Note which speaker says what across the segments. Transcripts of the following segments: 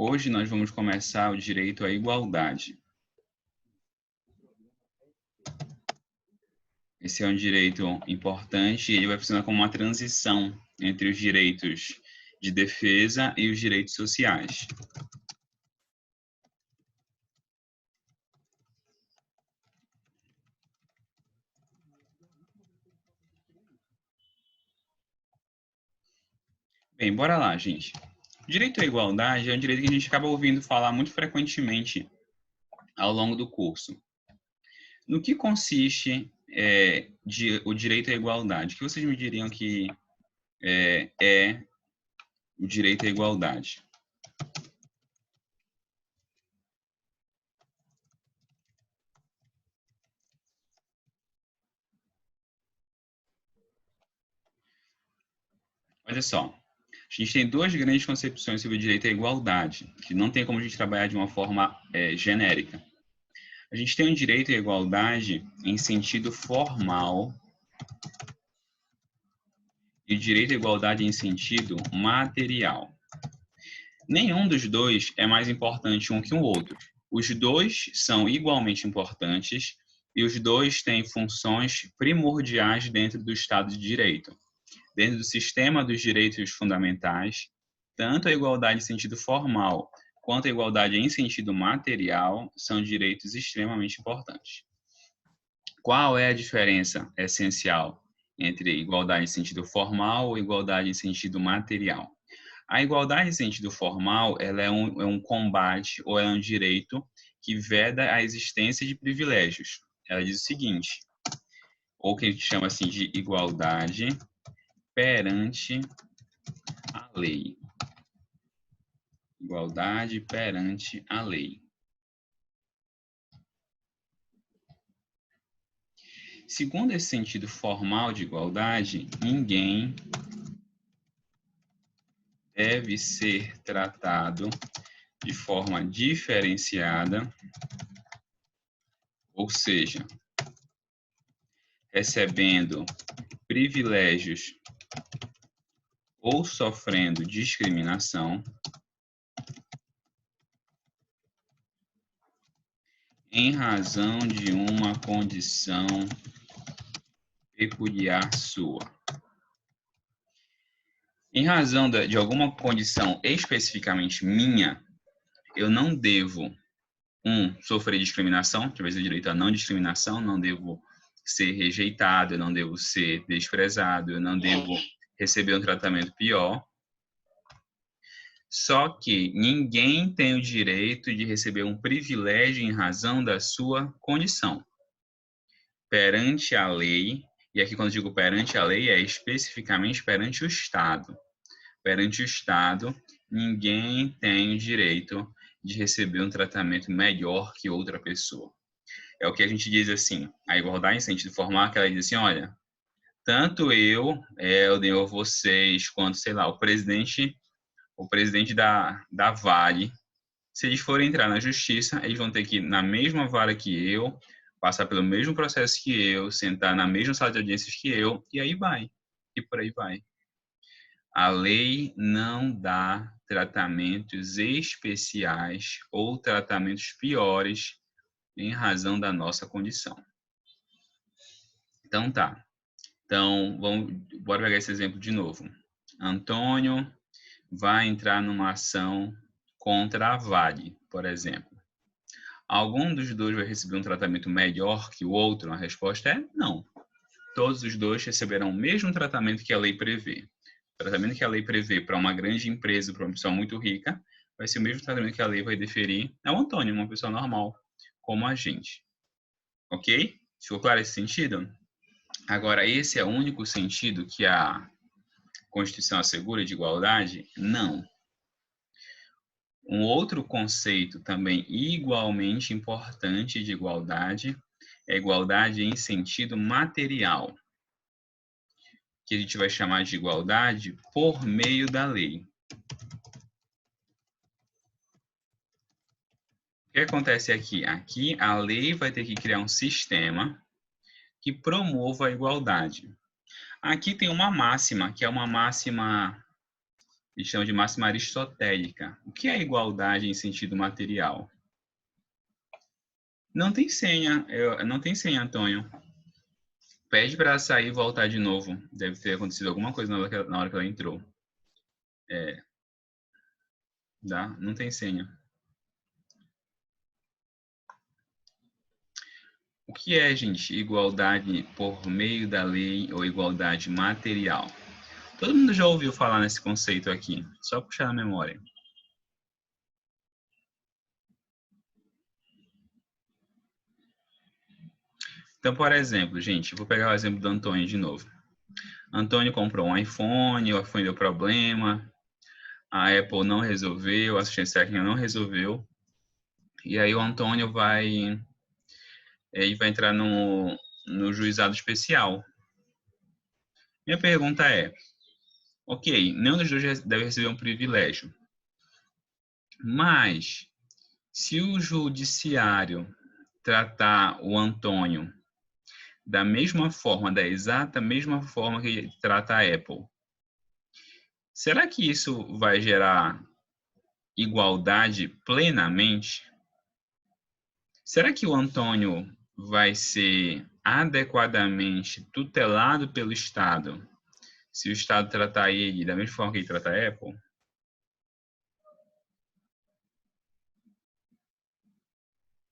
Speaker 1: Hoje nós vamos começar o direito à igualdade. Esse é um direito importante e ele vai funcionar como uma transição entre os direitos de defesa e os direitos sociais. Bem, bora lá, gente. Direito à igualdade é um direito que a gente acaba ouvindo falar muito frequentemente ao longo do curso. No que consiste o direito à igualdade? O que vocês me diriam que é o direito à igualdade? Olha só, a gente tem duas grandes concepções sobre o direito à igualdade, que não tem como a gente trabalhar de uma forma genérica. A gente tem o direito à igualdade em sentido formal e o direito à igualdade em sentido material. Nenhum dos dois é mais importante um que o outro. Os dois são igualmente importantes e os dois têm funções primordiais dentro do Estado de Direito. Dentro do sistema dos direitos fundamentais, tanto a igualdade em sentido formal quanto a igualdade em sentido material são direitos extremamente importantes. Qual é a diferença essencial entre igualdade em sentido formal e igualdade em sentido material? A igualdade em sentido formal ela é um combate ou é um direito que veda a existência de privilégios. Ela diz o seguinte, ou que a gente chama assim de igualdade perante a lei. Igualdade perante a lei. Segundo esse sentido formal de igualdade, ninguém deve ser tratado de forma diferenciada, ou seja, recebendo privilégios ou sofrendo discriminação em razão de uma condição peculiar sua. Em razão de alguma condição especificamente minha, eu não devo, sofrer discriminação, talvez o direito à não discriminação, não devo ser rejeitado, eu não devo ser desprezado, eu não devo receber um tratamento pior. Só que ninguém tem o direito de receber um privilégio em razão da sua condição. Perante a lei, e aqui quando digo perante a lei, é especificamente perante o Estado. Perante o Estado, ninguém tem o direito de receber um tratamento melhor que outra pessoa. É o que a gente diz assim, a igualdade em sentido formal, que ela diz assim, olha, tanto eu, Helder, ou vocês, quanto, sei lá, o presidente da Vale, se eles forem entrar na justiça, eles vão ter que ir na mesma vara que eu, passar pelo mesmo processo que eu, sentar na mesma sala de audiências que eu, e aí vai. E por aí vai. A lei não dá tratamentos especiais ou tratamentos piores em razão da nossa condição. Então tá. Então, bora pegar esse exemplo de novo. Antônio vai entrar numa ação contra a Vale, por exemplo. Algum dos dois vai receber um tratamento melhor que o outro? A resposta é não. Todos os dois receberão o mesmo tratamento que a lei prevê. O tratamento que a lei prevê para uma grande empresa, para uma pessoa muito rica, vai ser o mesmo tratamento que a lei vai deferir ao Antônio, uma pessoa normal, como a gente. Ok? Ficou claro esse sentido? Agora, esse é o único sentido que a Constituição assegura de igualdade? Não. Um outro conceito também igualmente importante de igualdade é igualdade em sentido material, que a gente vai chamar de igualdade por meio da lei. O que acontece aqui? Aqui a lei vai ter que criar um sistema que promova a igualdade. Aqui tem uma máxima, que é uma máxima Eles chamam de máxima aristotélica. O que é igualdade em sentido material? Não tem senha, não tem senha, Antônio. Pede para ela sair e voltar de novo. Deve ter acontecido alguma coisa na hora que ela entrou. Tá? Não tem senha. O que é, gente, igualdade por meio da lei ou igualdade material? Todo mundo já ouviu falar nesse conceito aqui. Só puxar na memória. Então, por exemplo, gente, vou pegar o exemplo do Antônio de novo. Antônio comprou um iPhone, o iPhone deu problema, a Apple não resolveu, a assistência técnica não resolveu. E aí o Antônio vai entrar no juizado especial. Minha pergunta é, ok, nenhum dos dois deve receber um privilégio, mas se o judiciário tratar o Antônio da mesma forma, da exata mesma forma que ele trata a Apple, será que isso vai gerar igualdade plenamente? Será que o Antônio vai ser adequadamente tutelado pelo Estado se o Estado tratar ele da mesma forma que ele trata a Apple?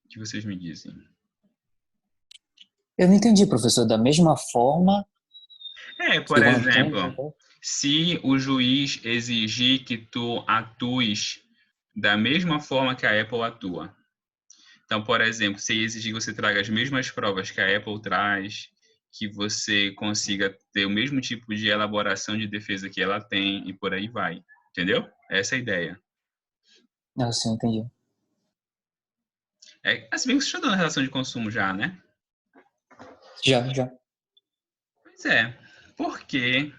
Speaker 1: O que vocês me dizem?
Speaker 2: Eu não entendi, professor. Da mesma forma
Speaker 1: Por
Speaker 2: que o
Speaker 1: exemplo,
Speaker 2: Antônio...
Speaker 1: se o juiz exigir que tu atues da mesma forma que a Apple atua. Então, por exemplo, se exigir que você traga as mesmas provas que a Apple traz, que você consiga ter o mesmo tipo de elaboração de defesa que ela tem e por aí vai. Entendeu? Essa é a ideia.
Speaker 2: Ah, sim, entendi.
Speaker 1: Se bem que você está dando relação de consumo já, né?
Speaker 2: Já.
Speaker 1: Pois é. Porque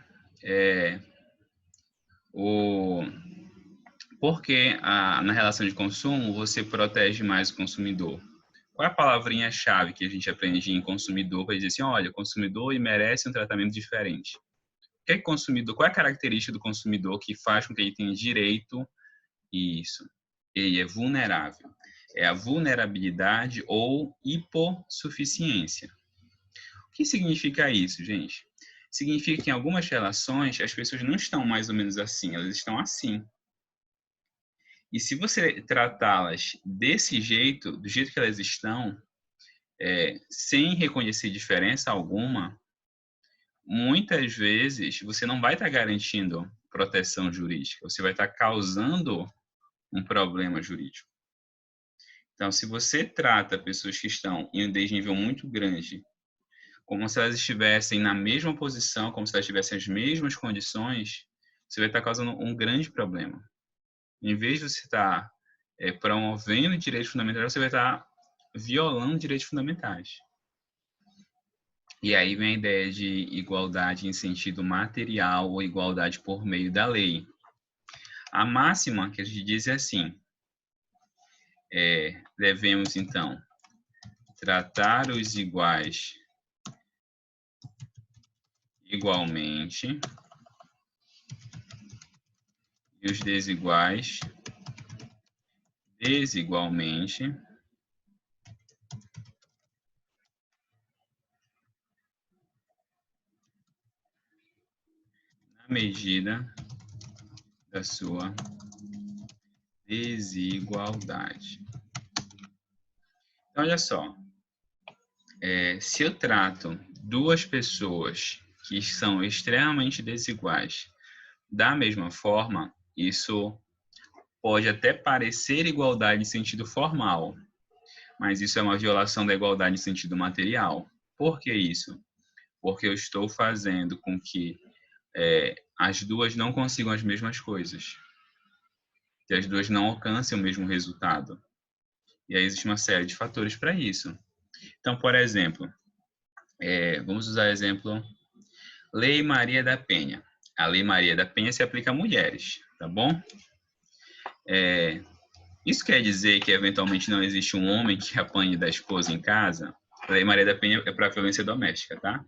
Speaker 1: na relação de consumo você protege mais o consumidor? Qual é a palavrinha-chave que a gente aprende em consumidor para dizer assim, olha, o consumidor merece um tratamento diferente? Qual é a característica do consumidor que faz com que ele tenha direito? Isso. Ele é vulnerável. É a vulnerabilidade ou hipossuficiência. O que significa isso, gente? Significa que em algumas relações as pessoas não estão mais ou menos assim, elas estão assim. E se você tratá-las desse jeito, do jeito que elas estão, sem reconhecer diferença alguma, muitas vezes você não vai estar garantindo proteção jurídica, você vai estar causando um problema jurídico. Então, se você trata pessoas que estão em um desnível muito grande, como se elas estivessem na mesma posição, como se elas tivessem as mesmas condições, você vai estar causando um grande problema. Em vez de você estar promovendo direitos fundamentais, você vai estar violando direitos fundamentais. E aí vem a ideia de igualdade em sentido material ou igualdade por meio da lei. A máxima que a gente diz é assim, devemos então tratar os iguais igualmente e os desiguais desigualmente, na medida da sua desigualdade. Então, olha só, se eu trato duas pessoas que são extremamente desiguais da mesma forma, isso pode até parecer igualdade em sentido formal, mas isso é uma violação da igualdade em sentido material. Por que isso? Porque eu estou fazendo com que as duas não consigam as mesmas coisas, que as duas não alcancem o mesmo resultado. E aí existe uma série de fatores para isso. Então, por exemplo, vamos usar o exemplo Lei Maria da Penha. A Lei Maria da Penha se aplica a mulheres, tá bom? Isso quer dizer que eventualmente não existe um homem que apanhe da esposa em casa? A Lei Maria da Penha é para a violência doméstica, tá?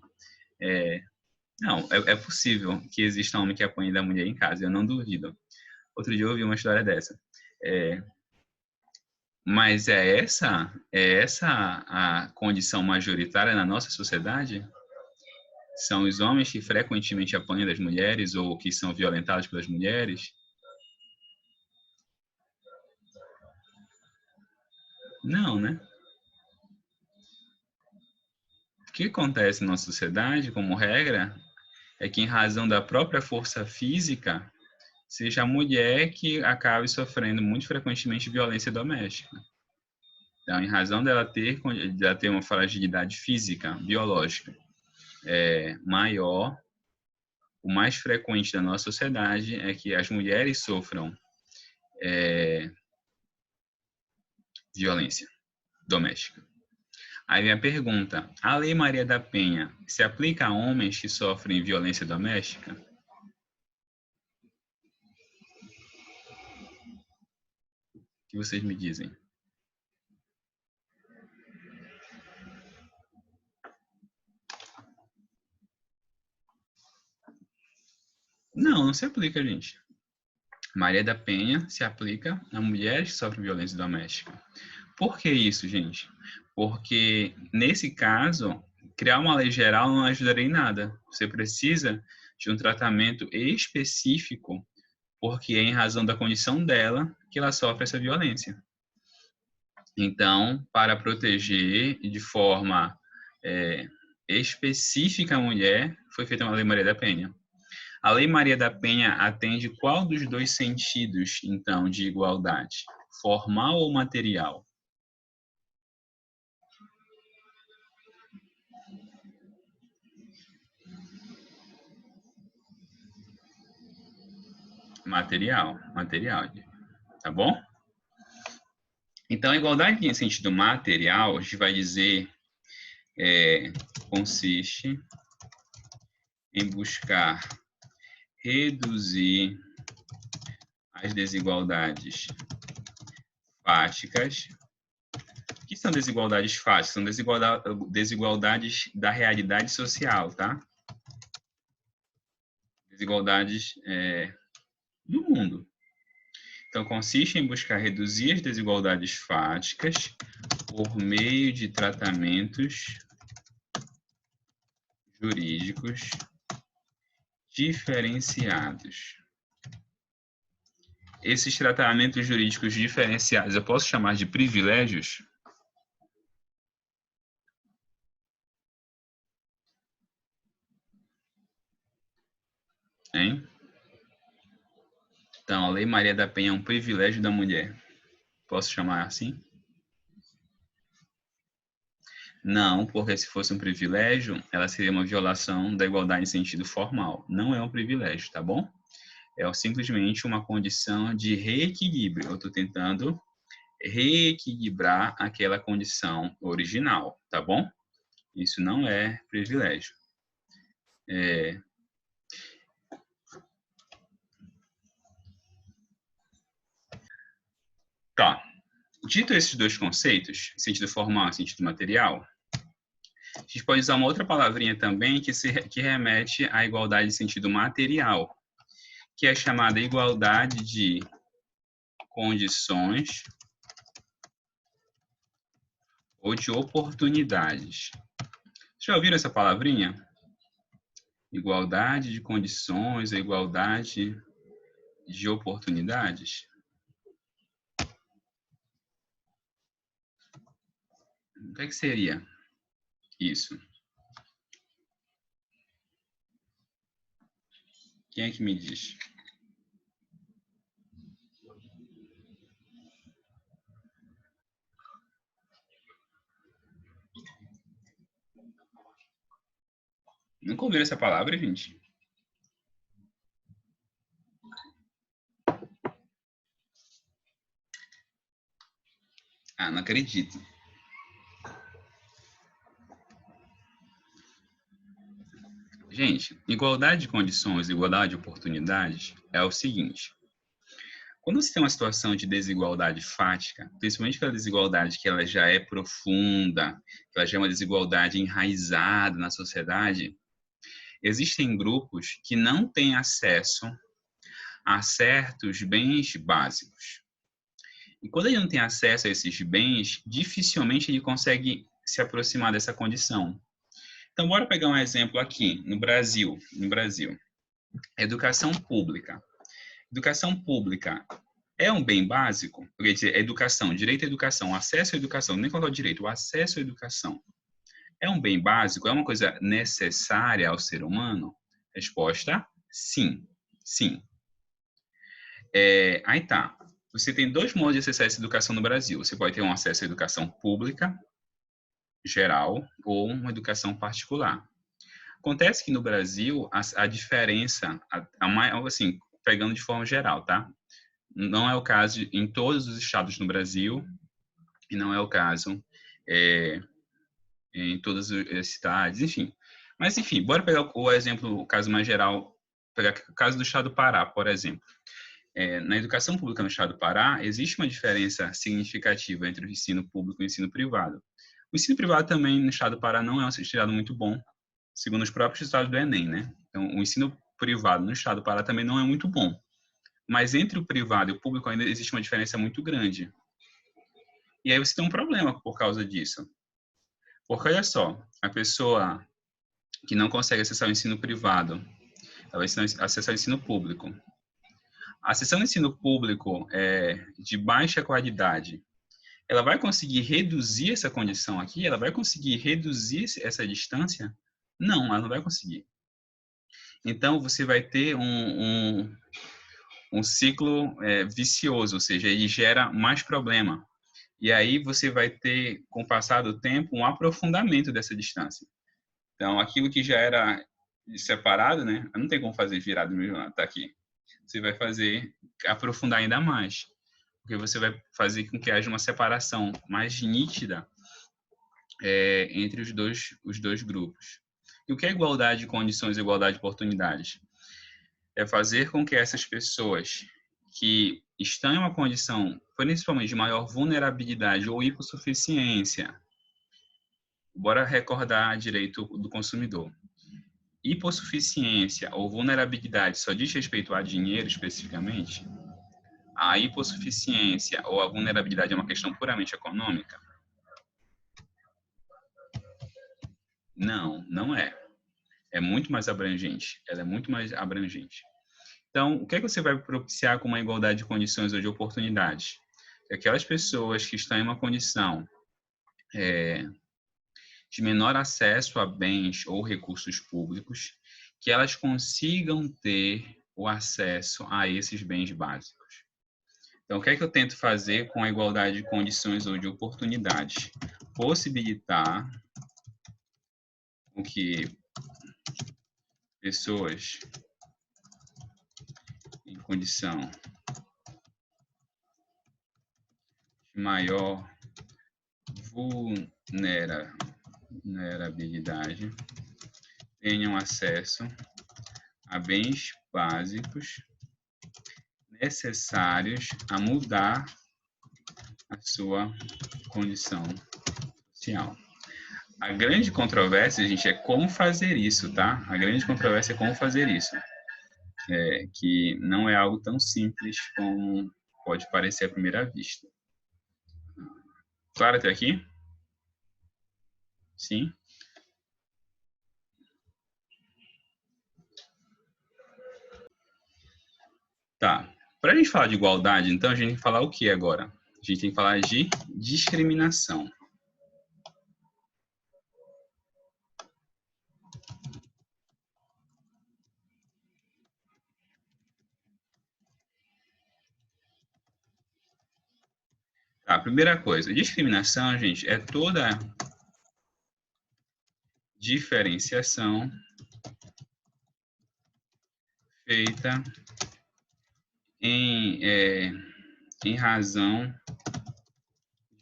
Speaker 1: Não, é possível que exista um homem que apanhe da mulher em casa, eu não duvido. Outro dia eu ouvi uma história dessa. É, mas é essa a condição majoritária na nossa sociedade? São os homens que frequentemente apanham das mulheres ou que são violentados pelas mulheres? Não, né? O que acontece na nossa sociedade, como regra, é que em razão da própria força física, seja a mulher que acabe sofrendo muito frequentemente violência doméstica. Então, em razão dela ter uma fragilidade física, biológica, maior, o mais frequente da nossa sociedade é que as mulheres sofram violência doméstica. Aí vem a pergunta: a Lei Maria da Penha se aplica a homens que sofrem violência doméstica? O que vocês me dizem? Não, não se aplica, gente. Maria da Penha se aplica a mulheres que sofrem violência doméstica. Por que isso, gente? Porque, nesse caso, criar uma lei geral não ajudaria em nada. Você precisa de um tratamento específico, porque é em razão da condição dela que ela sofre essa violência. Então, para proteger de forma específica a mulher, foi feita uma Lei Maria da Penha. A Lei Maria da Penha atende qual dos dois sentidos, então, de igualdade? Formal ou material? Material, tá bom? Então, a igualdade em sentido material, a gente vai dizer, consiste em buscar reduzir as desigualdades fáticas. O que são desigualdades fáticas? São desigualdades da realidade social, tá? Desigualdades do mundo. Então, consiste em buscar reduzir as desigualdades fáticas por meio de tratamentos jurídicos diferenciados. Esses tratamentos jurídicos diferenciados, eu posso chamar de privilégios? Hein? Então, a Lei Maria da Penha é um privilégio da mulher. Posso chamar assim? Não, porque se fosse um privilégio, ela seria uma violação da igualdade em sentido formal. Não é um privilégio, tá bom? É simplesmente uma condição de reequilíbrio. Eu estou tentando reequilibrar aquela condição original, tá bom? Isso não é privilégio. Tá. Dito esses dois conceitos, sentido formal e sentido material, a gente pode usar uma outra palavrinha também que remete à igualdade em sentido material, que é chamada igualdade de condições ou de oportunidades. Já ouviram essa palavrinha? Igualdade de condições, a igualdade de oportunidades? O que seria isso? Quem é que me diz? Nunca ouviram essa palavra, gente? Ah, não acredito. Gente, igualdade de condições, igualdade de oportunidades é o seguinte. Quando você tem uma situação de desigualdade fática, principalmente aquela desigualdade que ela já é profunda, que ela já é uma desigualdade enraizada na sociedade, existem grupos que não têm acesso a certos bens básicos. E quando ele não tem acesso a esses bens, dificilmente ele consegue se aproximar dessa condição. Então, bora pegar um exemplo aqui, no Brasil. Educação pública. Educação pública é um bem básico? Quer dizer, educação, direito à educação, acesso à educação, nem quanto ao direito, o acesso à educação é um bem básico? É uma coisa necessária ao ser humano? Resposta, sim. Sim. Aí tá. Você tem dois modos de acessar essa educação no Brasil. Você pode ter um acesso à educação pública, geral, ou uma educação particular. Acontece que no Brasil, a diferença, assim, pegando de forma geral, tá? Não é o caso em todos os estados no Brasil, e não é o caso em todas as cidades, enfim. Mas, enfim, bora pegar o exemplo, o caso mais geral, pegar o caso do estado do Pará, por exemplo. Na educação pública no estado do Pará, existe uma diferença significativa entre o ensino público e o ensino privado. O ensino privado também no estado do Pará não é um estado muito bom, segundo os próprios resultados do Enem, né? Então, o ensino privado no estado do Pará também não é muito bom. Mas entre o privado e o público ainda existe uma diferença muito grande. E aí você tem um problema por causa disso. Porque, olha só, a pessoa que não consegue acessar o ensino privado, ela vai acessar o ensino público. A acessão do ensino público de baixa qualidade, ela vai conseguir reduzir essa condição aqui? Ela vai conseguir reduzir essa distância? Não, ela não vai conseguir. Então, você vai ter um ciclo vicioso, ou seja, ele gera mais problema. E aí você vai ter, com o passar do tempo, um aprofundamento dessa distância. Então, aquilo que já era separado, né? Não tem como fazer virado mesmo, tá aqui. Você vai fazer aprofundar ainda mais, porque você vai fazer com que haja uma separação mais nítida entre os dois grupos. E o que é igualdade de condições e igualdade de oportunidades? É fazer com que essas pessoas que estão em uma condição, principalmente de maior vulnerabilidade ou hipossuficiência, bora recordar direito do consumidor. Hipossuficiência ou vulnerabilidade só diz respeito a dinheiro especificamente? A hipossuficiência ou a vulnerabilidade é uma questão puramente econômica? Não, não é. É muito mais abrangente. Ela é muito mais abrangente. Então, o que é que você vai propiciar com uma igualdade de condições ou de oportunidades? Aquelas pessoas que estão em uma condição de menor acesso a bens ou recursos públicos, que elas consigam ter o acesso a esses bens básicos. Então, o que é que eu tento fazer com a igualdade de condições ou de oportunidades? Possibilitar com que pessoas em condição de maior vulnerabilidade tenham acesso a bens básicos necessários a mudar a sua condição social. A grande controvérsia, gente, é como fazer isso, tá? A grande controvérsia é como fazer isso. Que não é algo tão simples como pode parecer à primeira vista. Claro até aqui? Sim? Tá. Para a gente falar de igualdade, então, a gente tem que falar o que agora? A gente tem que falar de discriminação. Tá, primeira coisa, discriminação, gente, é toda diferenciação feita em razão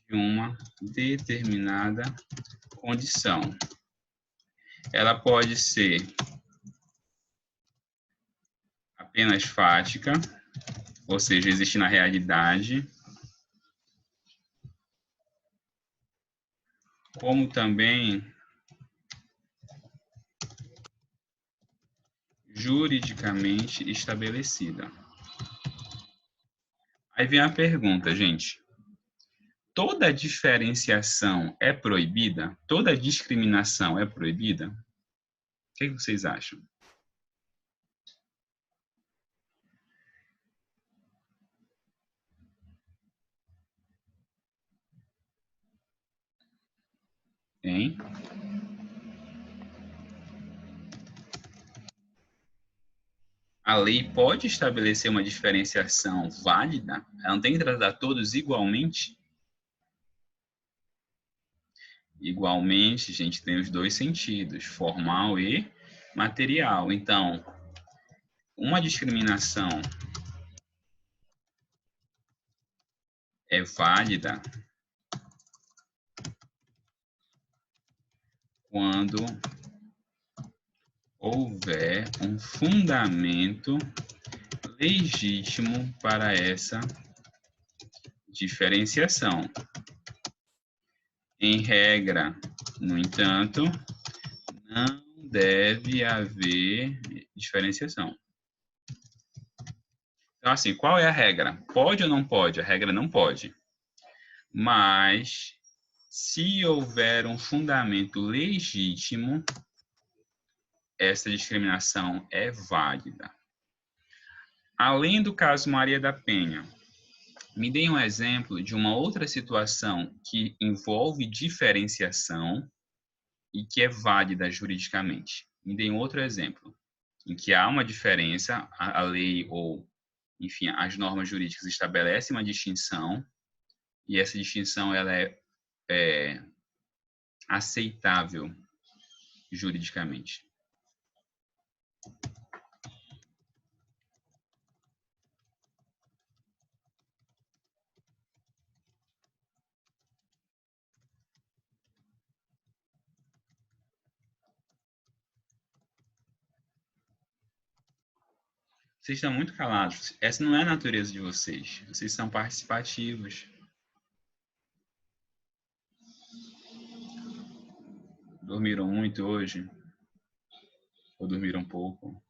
Speaker 1: de uma determinada condição. Ela pode ser apenas fática, ou seja, existe na realidade, como também juridicamente estabelecida. Aí vem a pergunta, gente. Toda diferenciação é proibida? Toda discriminação é proibida? O que vocês acham? Hein? A lei pode estabelecer uma diferenciação válida? Ela não tem que tratar todos igualmente? Igualmente, a gente tem os dois sentidos, formal e material. Então, uma discriminação é válida quando houver um fundamento legítimo para essa diferenciação. Em regra, no entanto, não deve haver diferenciação. Então, assim, qual é a regra? Pode ou não pode? A regra não pode. Mas, se houver um fundamento legítimo, essa discriminação é válida. Além do caso Maria da Penha, me deem um exemplo de uma outra situação que envolve diferenciação e que é válida juridicamente. Me deem outro exemplo em que há uma diferença, a lei ou, enfim, as normas jurídicas estabelecem uma distinção e essa distinção ela é aceitável juridicamente. Vocês estão muito calados. Essa não é a natureza de vocês. Vocês são participativos. Dormiram muito hoje? Ou dormiram pouco?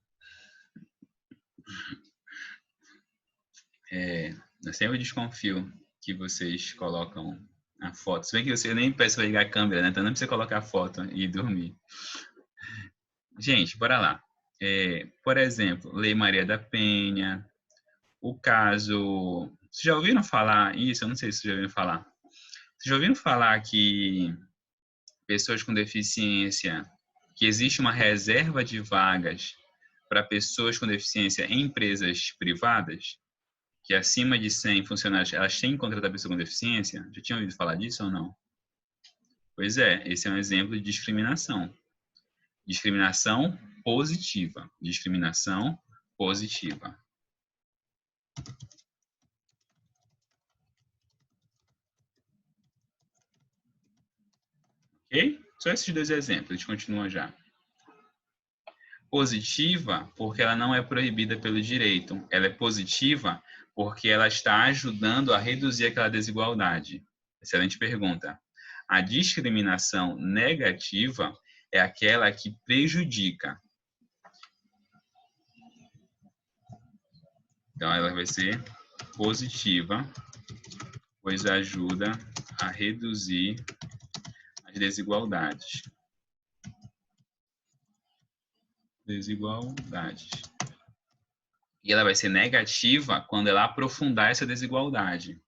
Speaker 1: Eu sempre desconfio que vocês colocam a foto. Se bem que você nem peço para ligar a câmera, né? Então não precisa colocar a foto e dormir. Gente, bora lá. Por exemplo, Lei Maria da Penha, o caso... Vocês já ouviram falar isso? Eu não sei se vocês já ouviram falar. Vocês já ouviram falar que pessoas com deficiência, que existe uma reserva de vagas para pessoas com deficiência em empresas privadas, que acima de 100 funcionários, elas têm que contratar pessoa com deficiência? Já tinham ouvido falar disso ou não? Pois é, esse é um exemplo de discriminação. Discriminação positiva. Discriminação positiva. Ok? Só esses dois exemplos, a gente continua já. Positiva, porque ela não é proibida pelo direito. Ela é positiva porque ela está ajudando a reduzir aquela desigualdade. Excelente pergunta. A discriminação negativa é aquela que prejudica. Então, ela vai ser positiva, pois ajuda a reduzir as desigualdades. E ela vai ser negativa quando ela aprofundar essa desigualdade.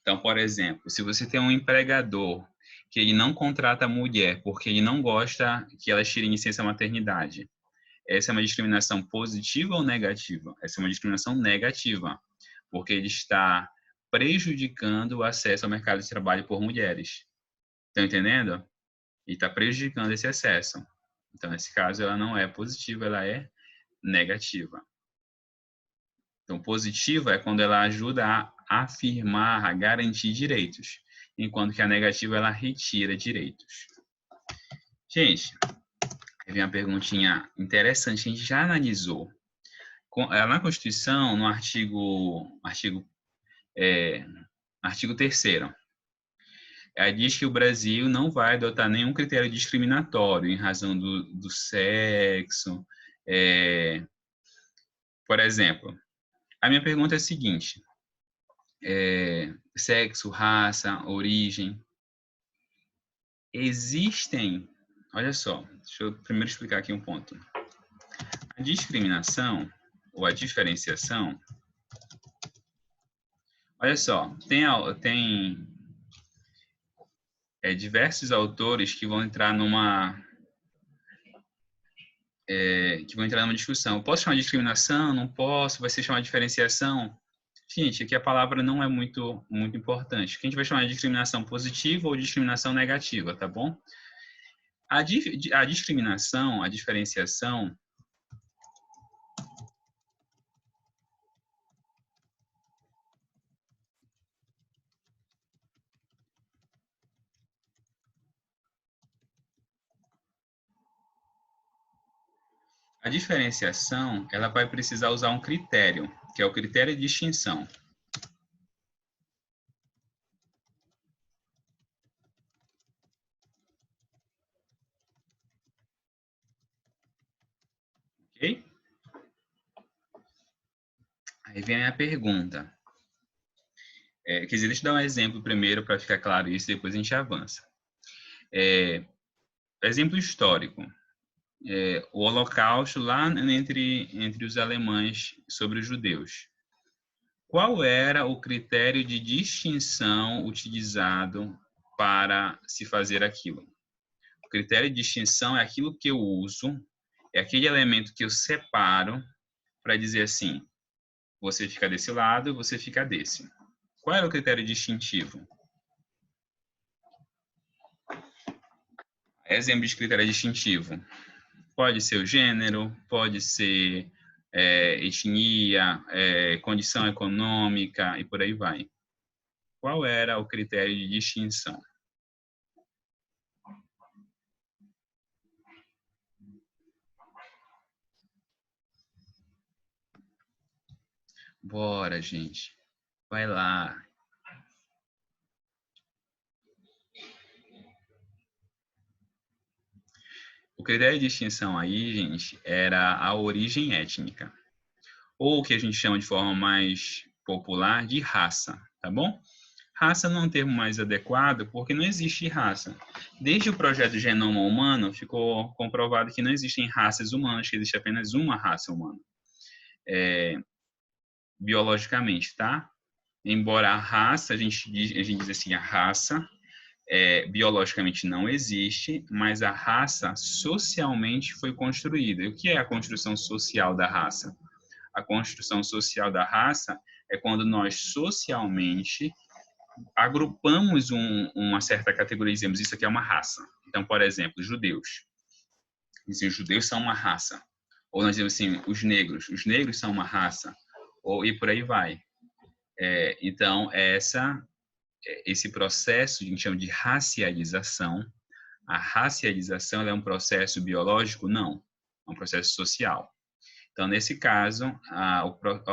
Speaker 1: Então, por exemplo, se você tem um empregador que ele não contrata a mulher porque ele não gosta que elas tirem licença maternidade, essa é uma discriminação positiva ou negativa? Essa é uma discriminação negativa, porque ele está prejudicando o acesso ao mercado de trabalho por mulheres. Estão entendendo? Ele está prejudicando esse acesso. Então, nesse caso, ela não é positiva, ela é negativa. Então, positiva é quando ela ajuda a afirmar, a garantir direitos, enquanto que a negativa, ela retira direitos. Gente, vem uma perguntinha interessante que a gente já analisou. Na Constituição, no artigo 3º, ela diz que o Brasil não vai adotar nenhum critério discriminatório em razão do sexo, Por exemplo, a minha pergunta é a seguinte: sexo, raça, origem. Existem, olha só, deixa eu primeiro explicar aqui um ponto. A discriminação ou a diferenciação, olha só, tem diversos autores que vão entrar numa discussão. Posso chamar de discriminação? Não posso? Vai ser chamado de diferenciação? Gente, aqui a palavra não é muito importante. O que a gente vai chamar de discriminação positiva ou discriminação negativa, tá bom? A discriminação, a diferenciação, ela vai precisar usar um critério, que é o critério de distinção. Ok? Aí vem a minha pergunta. Quer dizer, deixa eu dar um exemplo primeiro para ficar claro isso, depois a gente avança. Exemplo histórico. O Holocausto lá entre os alemães sobre os judeus. Qual era o critério de distinção utilizado para se fazer aquilo? O critério de distinção é aquilo que eu uso, é aquele elemento que eu separo para dizer assim, você fica desse lado, você fica desse. Qual era o critério distintivo? Exemplo de critério distintivo. Pode ser o gênero, pode ser etnia, condição econômica e por aí vai. Qual era o critério de distinção? Bora, gente. Vai lá. O critério de distinção aí, gente, era a origem étnica. Ou o que a gente chama de forma mais popular de raça, tá bom? Raça não é um termo mais adequado porque não existe raça. Desde o projeto Genoma Humano, ficou comprovado que não existem raças humanas, que existe apenas uma raça humana. Biologicamente, tá? Embora a raça, a gente diz assim, a raça biologicamente não existe, mas a raça socialmente foi construída. E o que é a construção social da raça? A construção social da raça é quando nós socialmente agrupamos uma certa categoria e dizemos isso aqui é uma raça. Então, por exemplo, judeus. Dizem, os judeus são uma raça. Ou nós dizemos assim, os negros são uma raça. E por aí vai. Então, esse processo que a gente chama de racialização, a racialização é um processo biológico? Não, é um processo social. Então, nesse caso,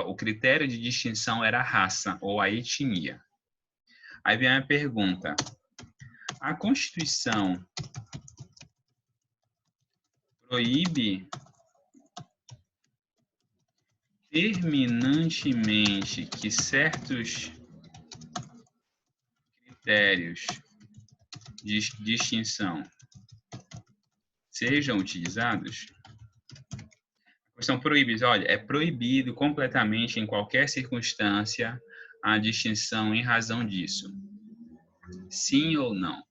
Speaker 1: o critério de distinção era a raça ou a etnia. Aí vem a pergunta: a Constituição proíbe terminantemente que certos critérios de distinção sejam utilizados? A Constituição proíbe, olha, é proibido completamente em qualquer circunstância a distinção em razão disso. Sim ou não?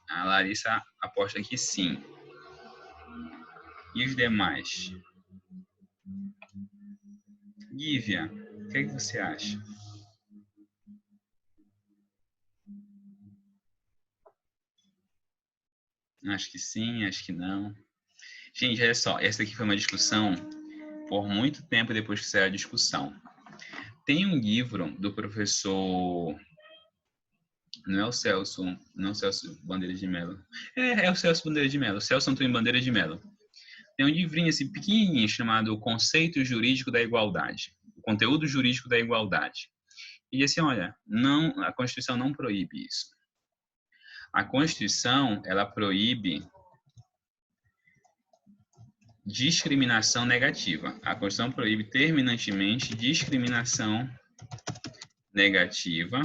Speaker 1: A Larissa aposta que sim. E os demais? Lívia, o que você acha? Acho que sim, acho que não. Gente, olha só, essa aqui foi uma discussão por muito tempo depois que saiu a discussão. Tem um livro do professor... Não é o Celso Bandeira de Mello. É o Celso Bandeira de Mello, Celso Antônio Bandeira de Mello. Tem um livrinho assim pequenininho chamado O Conceito Jurídico da Igualdade. O Conteúdo Jurídico da Igualdade. E assim, olha, a Constituição não proíbe isso. A Constituição, ela proíbe discriminação negativa. A Constituição proíbe terminantemente discriminação negativa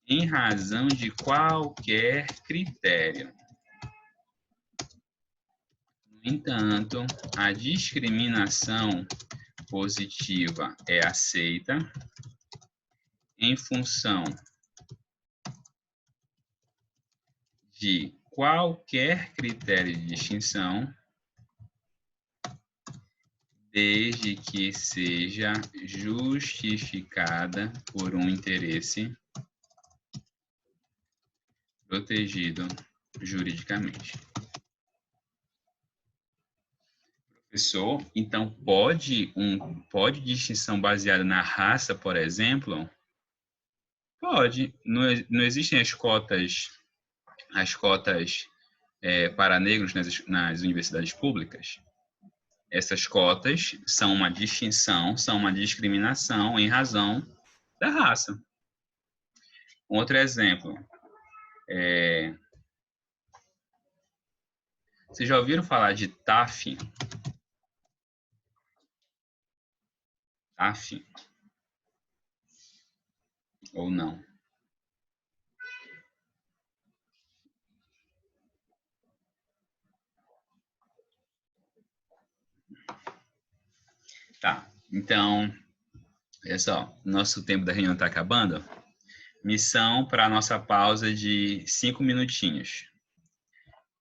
Speaker 1: em razão de qualquer critério. No entanto, a discriminação positiva é aceita em função de qualquer critério de distinção, desde que seja justificada por um interesse protegido juridicamente. Professor, então pode distinção baseada na raça, por exemplo? Pode. Não existem as cotas para negros nas universidades públicas? Essas cotas são uma distinção, são uma discriminação em razão da raça. Outro exemplo. Vocês já ouviram falar de TAF? TAF? Ou não? Tá, então, olha só, nosso tempo da reunião está acabando. Missão para a nossa pausa de 5 minutinhos.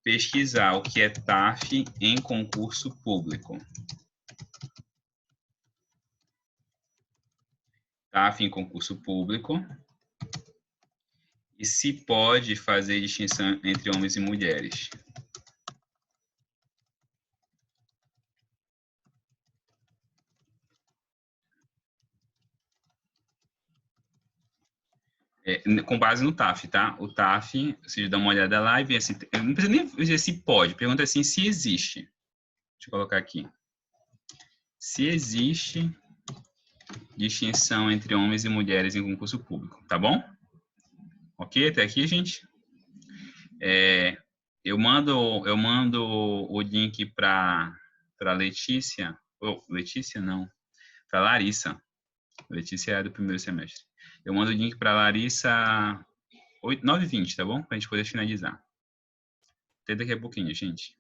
Speaker 1: Pesquisar o que é TAF em concurso público. TAF em concurso público. E se pode fazer distinção entre homens e mulheres. Com base no TAF, tá? O TAF, vocês dão uma olhada lá e vê assim, não precisa nem dizer se pode, pergunta assim se existe. Deixa eu colocar aqui. Se existe distinção entre homens e mulheres em concurso público, tá bom? Ok? Até aqui, gente? Eu mando o link para Letícia. Letícia não. Para Larissa. Letícia é do primeiro semestre. Eu mando o link para Larissa 9h20, tá bom? Para a gente poder finalizar. Até daqui a pouquinho, gente.